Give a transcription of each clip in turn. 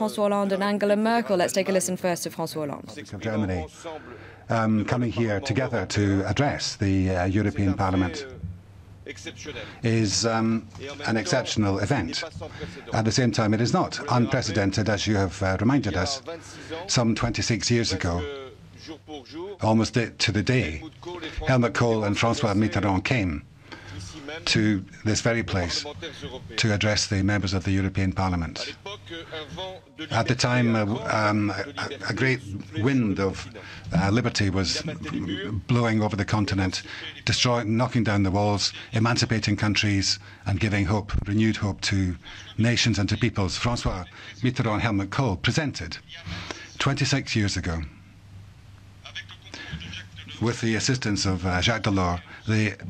François Hollande and Angela Merkel. Let's take a listen first to François Hollande. Of Germany coming here together to address the European Parliament is an exceptional event. At the same time, it is not unprecedented, as you have reminded us. Some 26 years ago, almost to the day, Helmut Kohl and François Mitterrand came to this very place to address the members of the European Parliament. At the time, a great wind of liberty was blowing over the continent, knocking down the walls, emancipating countries and giving hope, renewed hope to nations and to peoples. François Mitterrand and Helmut Kohl presented 26 years ago, with the assistance of Jacques Delors.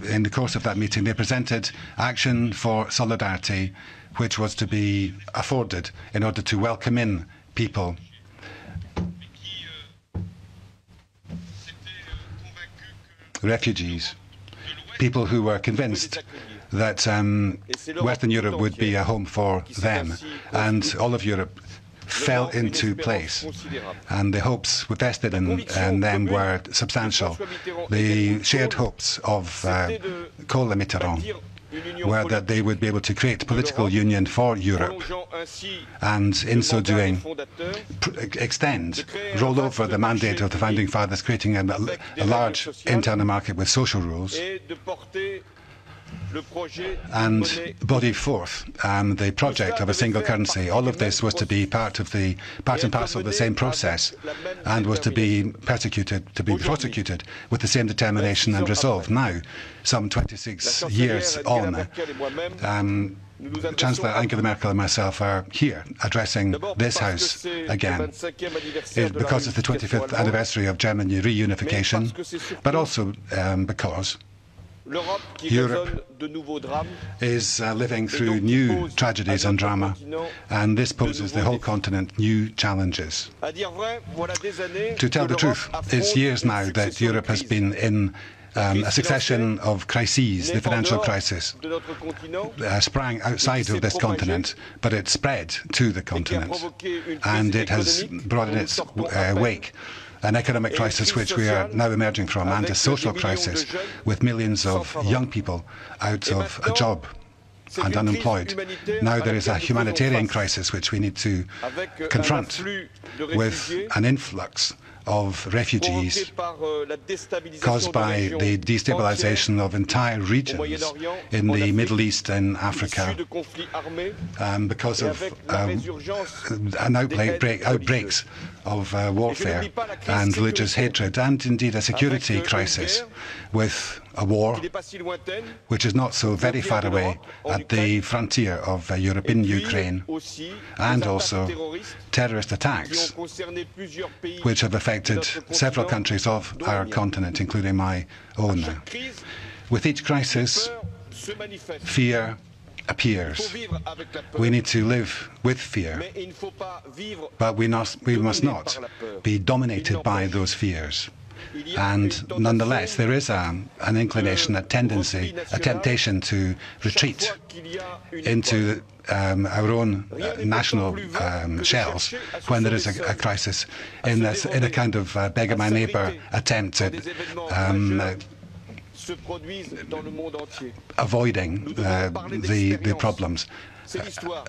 In the course of that meeting, they presented action for solidarity, which was to be afforded in order to welcome in people. Refugees, people who were convinced that Western Europe would be a home for them, and all of Europe fell into place, and the hopes vested in them were substantial. The shared hopes of Kohl and Mitterrand were that they would be able to create political union for Europe, and in so doing roll over the mandate of the Founding Fathers, creating a large internal market with social rules, and body forth the project of a single currency. All of this was to be part and parcel of the same process, and was to be prosecuted with the same determination and resolve. Now, some 26 years on, Chancellor Angela Merkel and myself are here addressing this House again, because it's the 25th anniversary of German reunification, but also because Europe is living through new tragedies and drama, and this poses the whole continent new challenges. To tell the truth, it's years now that Europe has been in a succession of crises. The financial crisis sprang outside of this continent, but it spread to the continent, and it has brought in its wake an economic crisis which we are now emerging from, and a social crisis with millions of young people out of a job and unemployed. Now there is a humanitarian crisis which we need to confront with an influx of refugees caused by the destabilization of entire regions in the Middle East and Africa, because of outbreaks of warfare and religious hatred, and indeed a security crisis with a war which is not so very far away at the frontier of Europe in Ukraine, and also terrorist attacks which have affected several countries of our continent, including my own. With each crisis, fear appears. We need to live with fear, but we must not be dominated by those fears. And nonetheless, there is an inclination, a tendency, a temptation to retreat into our own national shells when there is a crisis, in a kind of beggar my neighbour attempt at avoiding the problems.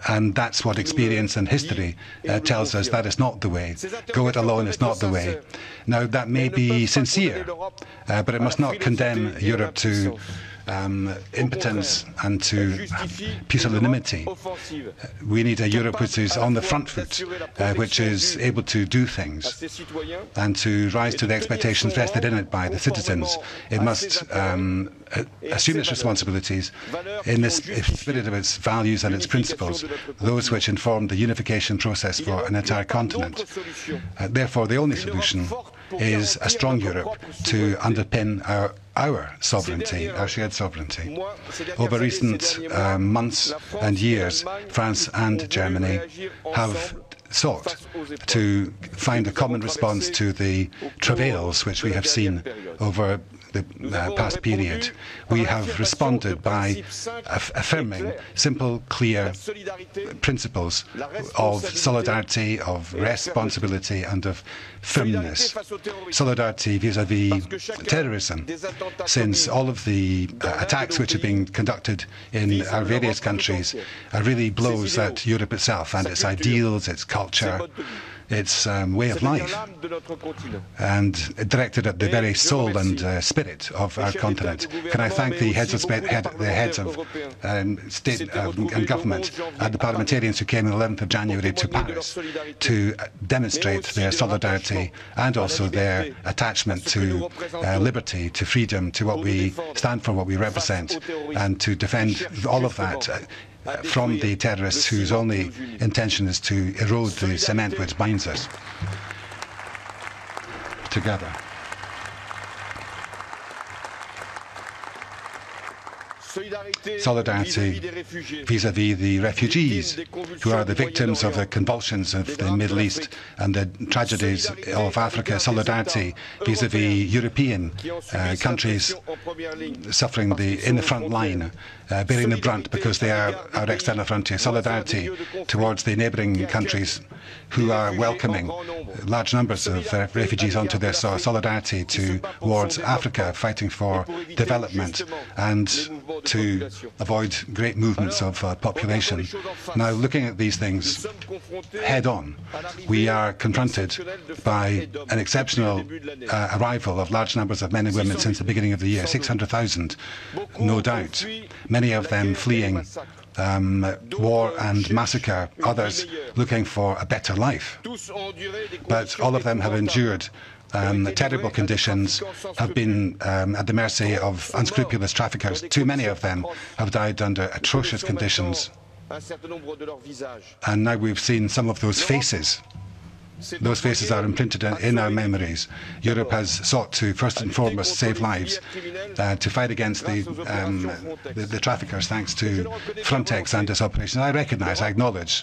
And that's what experience and history tells us. That is not the way. Go it alone is not the way. Now, that may be sincere, but it must not condemn Europe to impotence and to pusillanimity. We need a Europe which is on the front foot, which is able to do things and to rise to the expectations vested in it by the citizens. It must assume its responsibilities in the spirit of its values and its principles, those which inform the unification process for an entire continent. Therefore, the only solution is a strong Europe to underpin our sovereignty, our shared sovereignty. Over recent months and years, France and Germany have sought to find a common response to the travails which we have seen over the past period. We have responded by affirming simple, clear principles of solidarity, of responsibility, and of firmness. Solidarity vis-à-vis terrorism, since all of the attacks which have been conducted in our various countries really blows at Europe itself and its ideals, its culture, its way of life, and directed at the very soul and spirit of our continent. Can I thank the heads of state and government and the parliamentarians who came on the 11th of January to Paris to demonstrate their solidarity and also their attachment to liberty, to freedom, to what we stand for, what we represent, and to defend all of that from the terrorists whose only intention is to erode the cement which binds us together. Solidarity vis-à-vis the refugees who are the victims of the convulsions of the Middle East and the tragedies of Africa. Solidarity vis-à-vis European countries suffering in the front line, bearing the brunt because they are our external frontier. Solidarity towards the neighbouring countries who are welcoming large numbers of refugees onto their soil. Solidarity towards Africa, fighting for development and to avoid great movements of population. Now, looking at these things head on, we are confronted by an exceptional arrival of large numbers of men and women since the beginning of the year, 600,000, no doubt, many of them fleeing war and massacre, others looking for a better life. But all of them have endured terrible conditions, have been at the mercy of unscrupulous traffickers. Too many of them have died under atrocious conditions. And now we've seen some of those faces. Those faces are imprinted in our memories. Europe has sought to, first and foremost, save lives, to fight against the traffickers, thanks to Frontex and its operations. I recognise, I acknowledge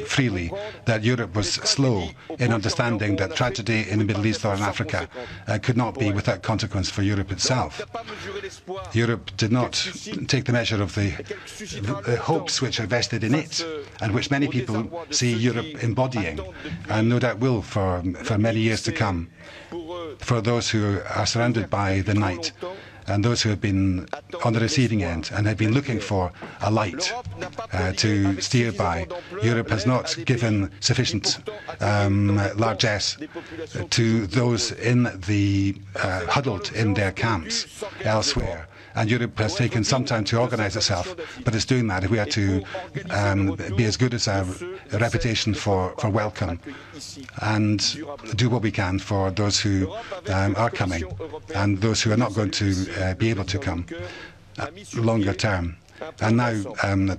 freely that Europe was slow in understanding that tragedy in the Middle East or in Africa could not be without consequence for Europe itself. Europe did not take the measure of the hopes which are vested in it, and which many people see Europe embodying, and no doubt will for many years to come, for those who are surrounded by the night and those who have been on the receiving end and have been looking for a light to steer by. Europe has not given sufficient largesse to those huddled in their camps elsewhere. And Europe has taken some time to organise itself, but it's doing that if we are to be as good as our reputation for welcome and do what we can for those who are coming and those who are not going to be able to come longer term. And now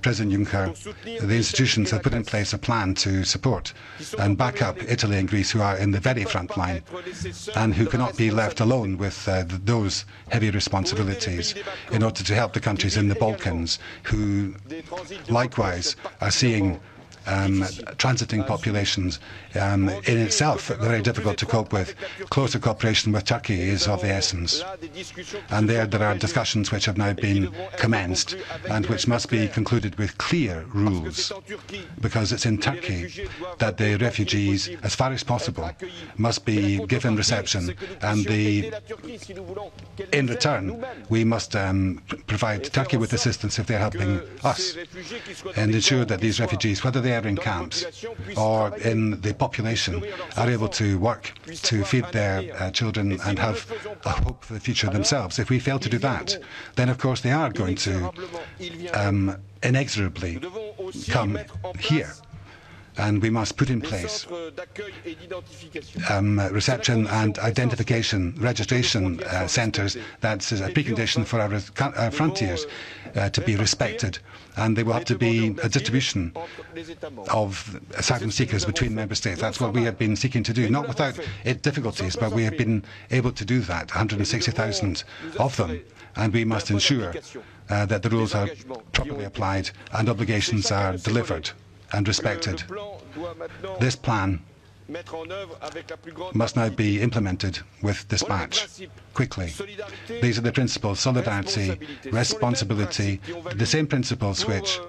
President Juncker, the institutions have put in place a plan to support and back up Italy and Greece, who are in the very front line and who cannot be left alone with those heavy responsibilities, in order to help the countries in the Balkans, who likewise are seeing transiting populations in itself very difficult to cope with. Closer cooperation with Turkey is of the essence. And there are discussions which have now been commenced and which must be concluded with clear rules, because it's in Turkey that the refugees, as far as possible, must be given reception, and in return we must provide Turkey with assistance if they're helping us, and ensure that these refugees, whether they are in camps or in the population, are able to work to feed their children and have a hope for the future themselves. If we fail to do that, then of course they are going to inexorably come here. And we must put in place reception and identification registration centres. That's a precondition for our frontiers to be respected, and there will have to be a distribution of asylum seekers between member states. That's what we have been seeking to do, not without difficulties, but we have been able to do that, 160,000 of them, and we must ensure that the rules are properly applied and obligations are delivered and respected. This plan must now be implemented with dispatch, quickly. These are the principles: solidarity, responsibility, the same principles which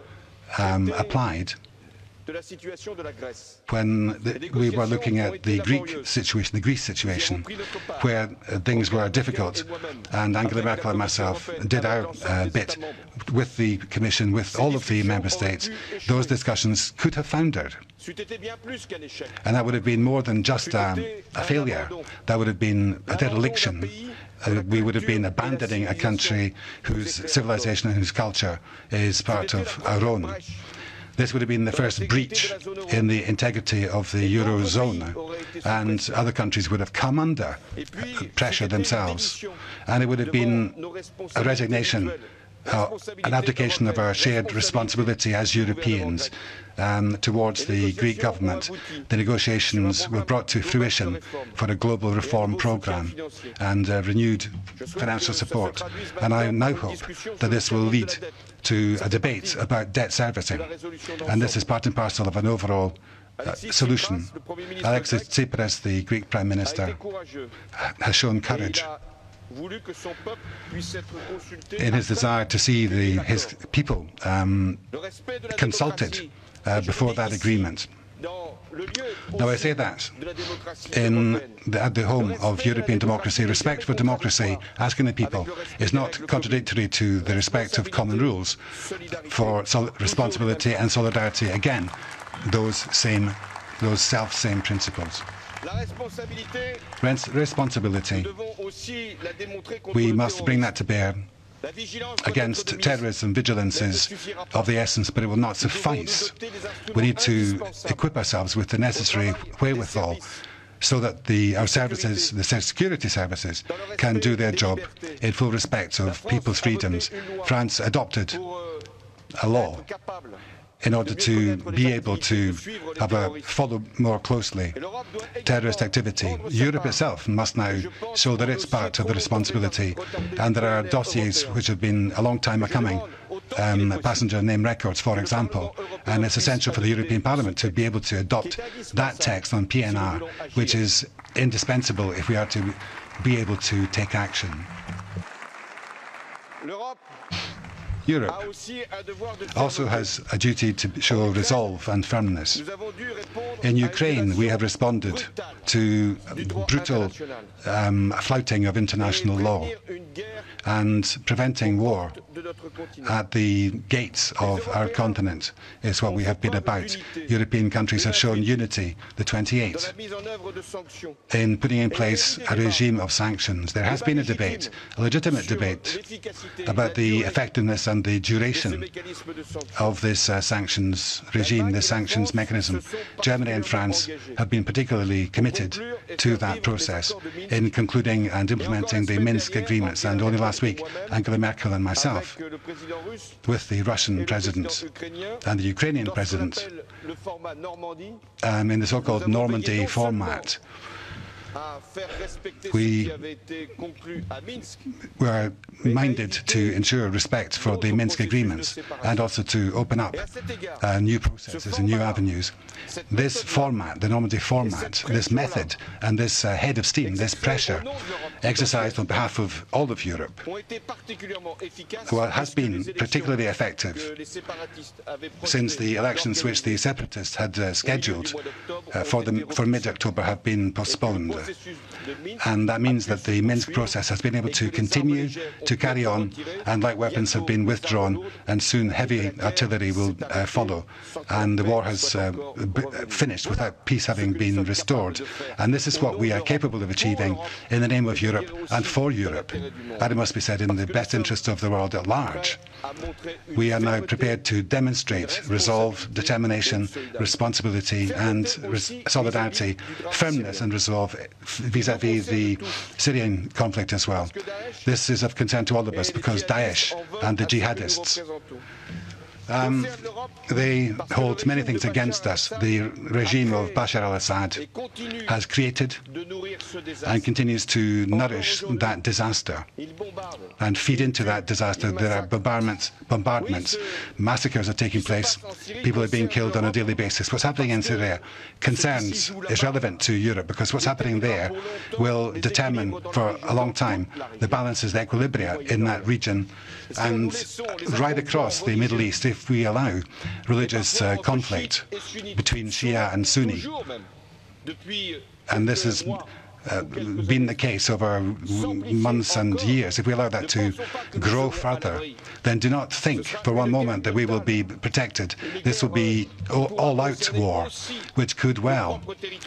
applied when we were looking at the Greece situation, where things were difficult, and Angela Merkel and myself did our bit with the Commission, with all of the member states. Those discussions could have foundered. And that would have been more than just a failure. That would have been a dereliction. We would have been abandoning a country whose civilization and whose culture is part of our own. This would have been the first breach in the integrity of the Eurozone, and other countries would have come under pressure themselves. And it would have been a resignation, an abdication of our shared responsibility as Europeans towards the Greek government. The negotiations were brought to fruition for a global reform programme and renewed financial support. And I now hope that this will lead to a debate about debt servicing. And this is part and parcel of an overall solution. Alexis Tsipras, the Greek Prime Minister, has shown courage in his desire to see his people consulted before that agreement. Now, I say that at the home of European democracy, respect for democracy, asking the people, is not contradictory to the respect of common rules for responsibility and solidarity. Again, those self-same principles. Responsibility, we must bring that to bear. Against terrorism, vigilance is of the essence, but it will not suffice. We need to equip ourselves with the necessary wherewithal so that our services, the security services, can do their job in full respect of people's freedoms. France adopted a law in order to be able to follow more closely terrorist activity. Europe itself must now show that it's part of the responsibility, and there are dossiers which have been a long time coming, passenger name records, for example, and it's essential for the European Parliament to be able to adopt that text on PNR, which is indispensable if we are to be able to take action. Europe also has a duty to show resolve and firmness. In Ukraine, we have responded to brutal flouting of international law and preventing war at the gates of our continent is what we have been about. European countries have shown unity, the 28, in putting in place a regime of sanctions. There has been a debate, a legitimate debate, about the effectiveness and the duration of this sanctions regime, this sanctions mechanism. Germany and France have been particularly committed to that process in concluding and implementing the Minsk agreements, and only last week Angela Merkel and myself, with the Russian president and the Ukrainian president, in the so-called Normandy format, we were minded to ensure respect for the Minsk agreements and also to open up new processes and new avenues. This format, the Normandy format, this method and this head of steam, this pressure exercised on behalf of all of Europe, has been particularly effective since the elections which the separatists had scheduled for mid-October have been postponed. And that means that the Minsk process has been able to continue to carry on, and light weapons have been withdrawn, and soon heavy artillery will follow. And the war has finished without peace having been restored. And this is what we are capable of achieving in the name of Europe and for Europe. And it must be said, in the best interest of the world at large. We are now prepared to demonstrate resolve, determination, responsibility and solidarity, firmness and resolve vis-à-vis the Syrian conflict as well. This is of concern to all of us because Daesh and the jihadists, they hold many things against us. The regime of Bashar al-Assad has created and continues to nourish that disaster and feed into that disaster. There are bombardments, massacres are taking place, people are being killed on a daily basis. What's happening in Syria is relevant to Europe, because what's happening there will determine for a long time the balances, the equilibria in that region, and right across the Middle East if we allow religious conflict between Shia and Sunni. And this has been the case over months and years. If we allow that to grow further, then do not think for one moment that we will be protected. This will be all-out war, which could well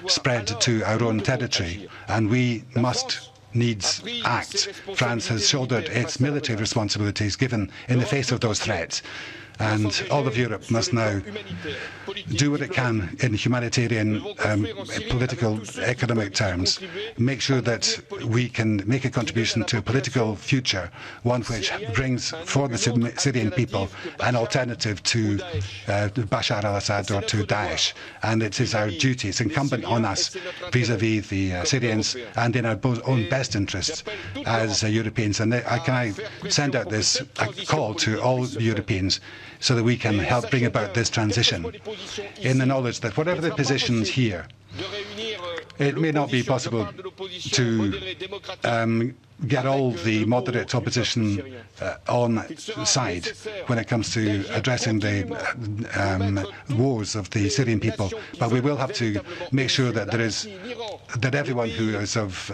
spread to our own territory, and we must needs act. France has shouldered its military responsibilities given in the face of those threats. And all of Europe must now do what it can in humanitarian, political, economic terms, make sure that we can make a contribution to a political future, one which brings for the Syrian people an alternative to Bashar al-Assad or to Daesh. And it is our duty, it's incumbent on us vis-à-vis the Syrians and in our own best interests as Europeans. And can I send out this call to all Europeans so that we can help bring about this transition, in the knowledge that whatever the positions here, it may not be possible to get all the moderate opposition on side when it comes to addressing the woes of the Syrian people, but we will have to make sure that that everyone who is of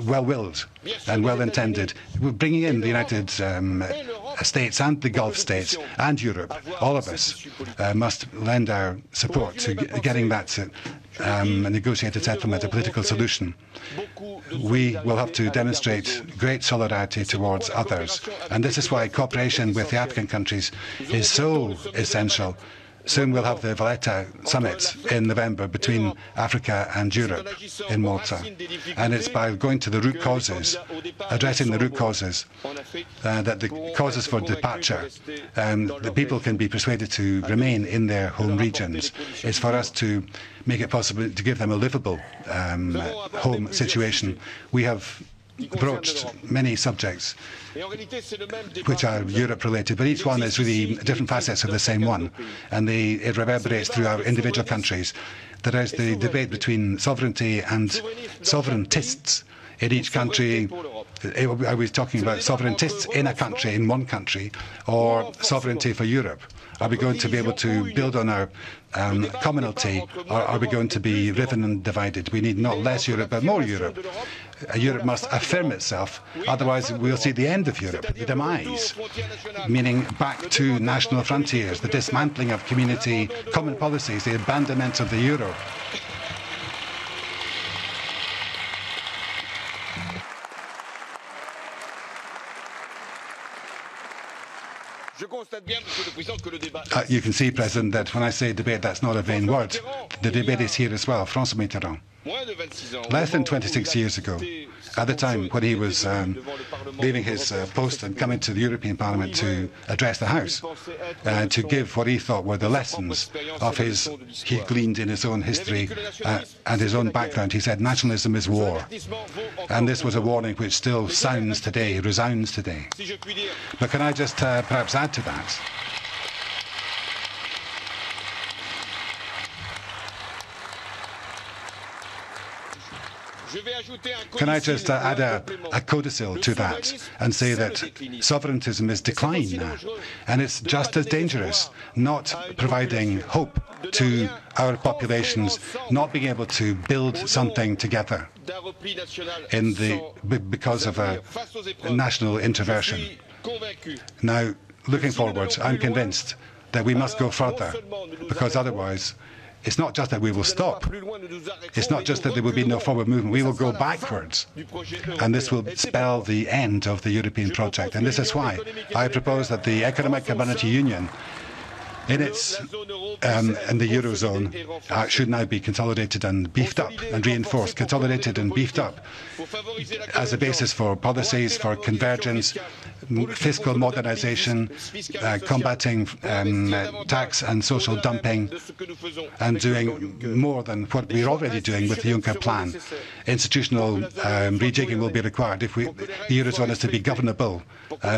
well-willed and well-intended, bringing in the United States and the Gulf states and Europe, all of us must lend our support to getting that a negotiated settlement, a political solution. We will have to demonstrate great solidarity towards others, and this is why cooperation with the African countries is so essential. Soon we'll have the Valletta summit in November between Africa and Europe in Malta. And it's by going to the root causes, addressing the root causes, that the causes for departure, the people can be persuaded to remain in their home regions. It's for us to make it possible to give them a livable home situation. We have broached many subjects which are Europe-related, but each one is really different facets of the same one, and it reverberates through our individual countries. There is the debate between sovereignty and sovereigntists in each country. Are we talking about sovereigntists in a country, in one country, or sovereignty for Europe? Are we going to be able to build on our commonalty, or are we going to be riven and divided? We need not less Europe, but more Europe. Europe must affirm itself, otherwise we'll see the end of Europe, the demise, meaning back to national frontiers, the dismantling of community common policies, the abandonment of the euro. You can see, President, that when I say debate, that's not a vain word. The debate is here as well. François Mitterrand, less than 26 years ago, at the time when he was leaving his post and coming to the European Parliament to address the House, to give what he thought were the lessons of he gleaned in his own history and his own background. He said, nationalism is war. And this was a warning which still sounds today, resounds today. But can I just perhaps add to that? Can I just add a codicil to that and say that sovereigntism is decline now, and it's just as dangerous not providing hope to our populations, not being able to build something together because of a national intervention. Now, looking forward, I'm convinced that we must go further, because otherwise it's not just that we will stop. It's not just that there will be no forward movement. We will go backwards. And this will spell the end of the European project. And this is why I propose that the Economic and Monetary Union in the Eurozone should now be consolidated and beefed up and reinforced, consolidated and beefed up as a basis for policies, for convergence, fiscal modernization, combating tax and social dumping, and doing more than what we're already doing with the Juncker plan. Institutional rejigging will be required if the Eurozone is to be governable,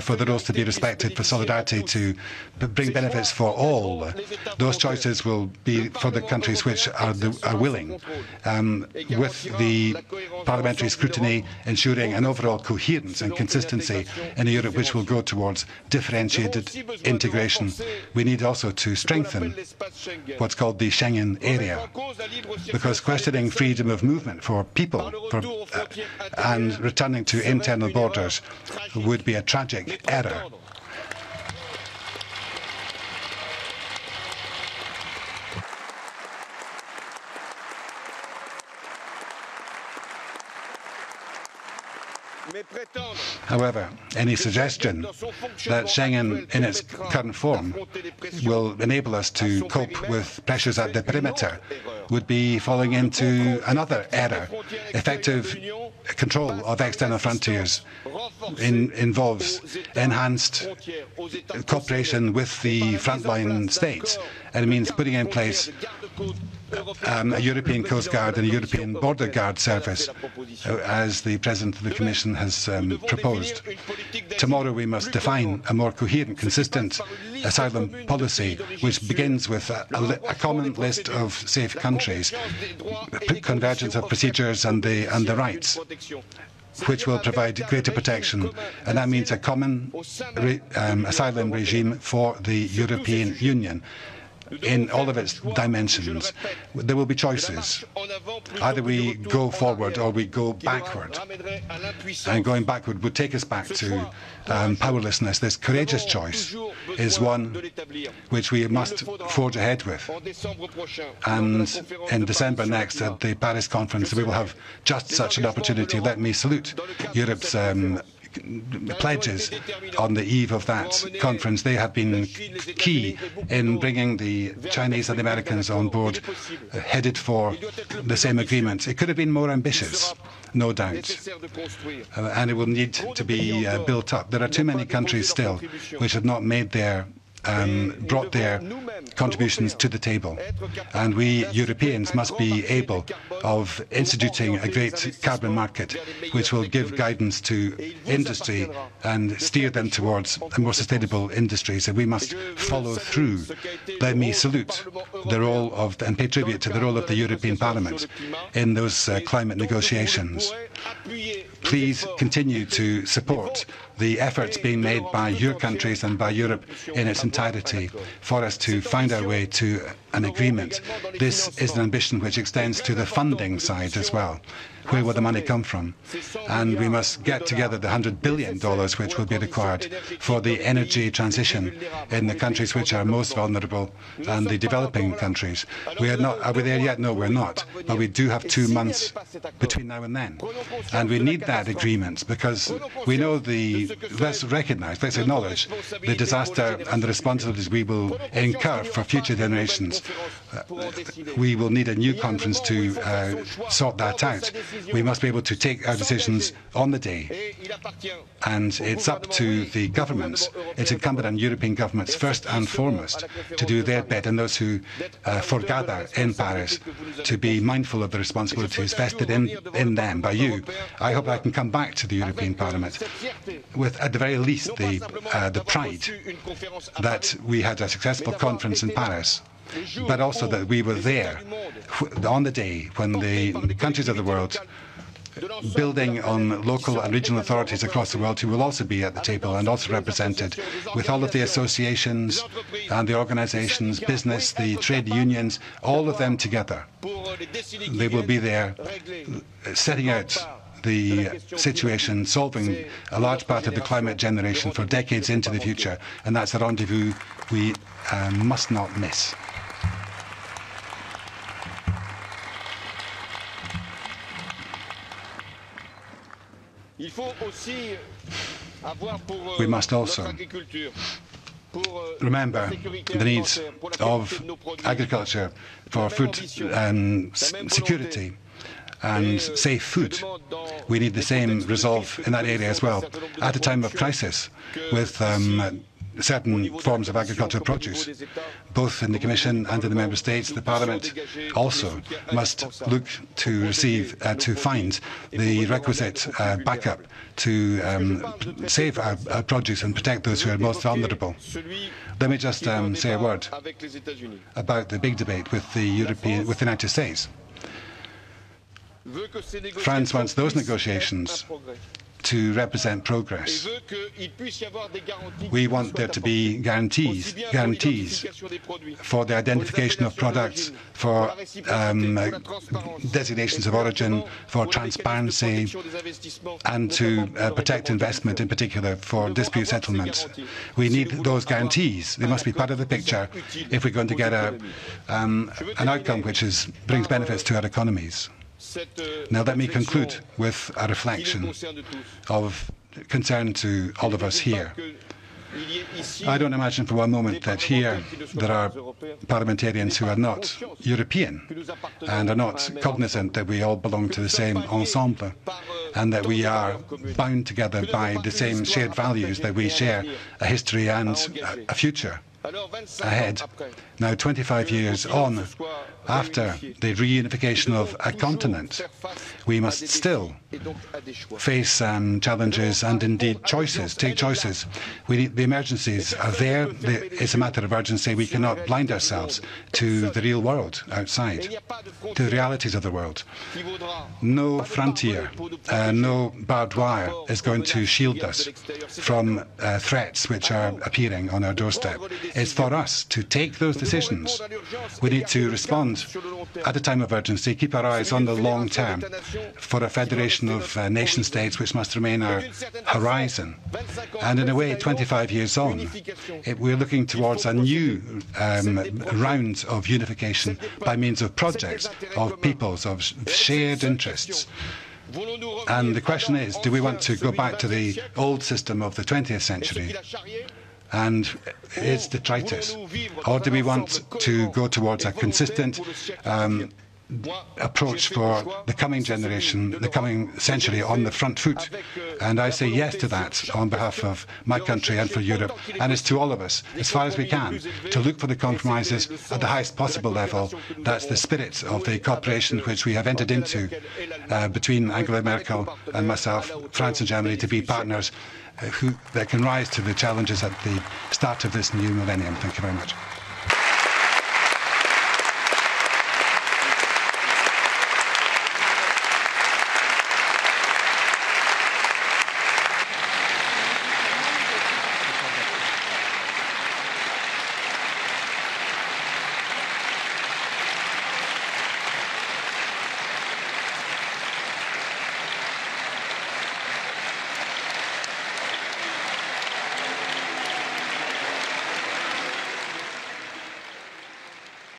for the rules to be respected, for solidarity to bring benefits for all. Those choices will be for the countries which are willing, with the parliamentary scrutiny ensuring an overall coherence and consistency in a Europe which will go towards differentiated integration. We need also to strengthen what's called the Schengen area, because questioning freedom of movement for people and returning to internal borders would be a tragic error. However, any suggestion that Schengen in its current form will enable us to cope with pressures at the perimeter would be falling into another error. Effective control of external frontiers involves enhanced cooperation with the frontline states, and it means putting in place a European Coast Guard and a European Border Guard service, as the President of the Commission has proposed. Tomorrow we must define a more coherent, consistent asylum policy, which begins with a common list of safe countries, convergence of procedures and the rights, which will provide greater protection. And that means a common asylum regime for the European Union in all of its dimensions. There will be choices. Either we go forward or we go backward. And going backward would take us back to powerlessness. This courageous choice is one which we must forge ahead with. And in December next at the Paris conference, we will have just such an opportunity. Let me salute Europe's pledges on the eve of that conference. They have been key in bringing the Chinese and the Americans on board, headed for the same agreement. It could have been more ambitious, no doubt, and it will need to be built up. There are too many countries still which have not made brought their contributions to the table, and we Europeans must be able of instituting a great carbon market which will give guidance to industry and steer them towards a more sustainable industries, and we must follow through. Let me salute the role of and pay tribute to the role of the European Parliament in those climate negotiations. Please continue to support the efforts being made by your countries and by Europe in its entirety for us to find our way to an agreement. This is an ambition which extends to the funding side as well. Where will the money come from? And we must get together the $100 billion which will be required for the energy transition in the countries which are most vulnerable and the developing countries. Are we there yet? No, we're not. But we do have 2 months between now and then. And we need that agreement because we know let's acknowledge the disaster and the responsibilities we will incur for future generations. We will need a new conference to sort that out. We must be able to take our decisions on the day. And it's up to the governments. It's incumbent on European governments, first and foremost, to do their bit, and those who foregather in Paris to be mindful of the responsibilities vested in them by you. I hope I can come back to the European Parliament with, at the very least, the pride that we had a successful conference in Paris, but also that we were there on the day when the countries of the world, building on local and regional authorities across the world who will also be at the table and also represented, with all of the associations and the organizations, business, the trade unions, all of them together. They will be there setting out the situation, solving a large part of the climate generation for decades into the future, and that's a rendezvous we must not miss. We must also remember the needs of agriculture for food security and safe food. We need the same resolve in that area as well. At a time of crisis, with certain forms of agricultural produce, both in the Commission and in the Member States, the Parliament also must look to receive, to find the requisite backup to save our produce and protect those who are most vulnerable. Let me just say a word about the big debate with the United States. France wants those negotiations to represent progress. We want there to be guarantees for the identification of products, for designations of origin, for transparency, and to protect investment, in particular for dispute settlements. We need those guarantees. They must be part of the picture if we're going to get an outcome which brings benefits to our economies. Now let me conclude with a reflection of concern to all of us here. I don't imagine for one moment that here there are parliamentarians who are not European and are not cognizant that we all belong to the same ensemble and that we are bound together by the same shared values, that we share a history and a future ahead. Now, 25 years on, after the reunification of a continent, we must still face challenges and indeed take choices. The emergencies are there. It's a matter of urgency. We cannot blind ourselves to the real world outside, to the realities of the world. No frontier, no barbed wire is going to shield us from threats which are appearing on our doorstep. It's for us to take those decisions. We need to respond at a time of urgency, keep our eyes on the long term for a federation of nation-states which must remain our horizon. And in a way, 25 years on, we're looking towards a new round of unification by means of projects, of peoples, of shared interests. And the question is, do we want to go back to the old system of the 20th century and its detritus? Or do we want to go towards a consistent approach for the coming generation, the coming century on the front foot? And I say yes to that on behalf of my country and for Europe. And it's to all of us, as far as we can, to look for the compromises at the highest possible level. That's the spirit of the cooperation which we have entered into between Angela Merkel and myself, France and Germany, to be partners that can rise to the challenges at the start of this new millennium. Thank you very much.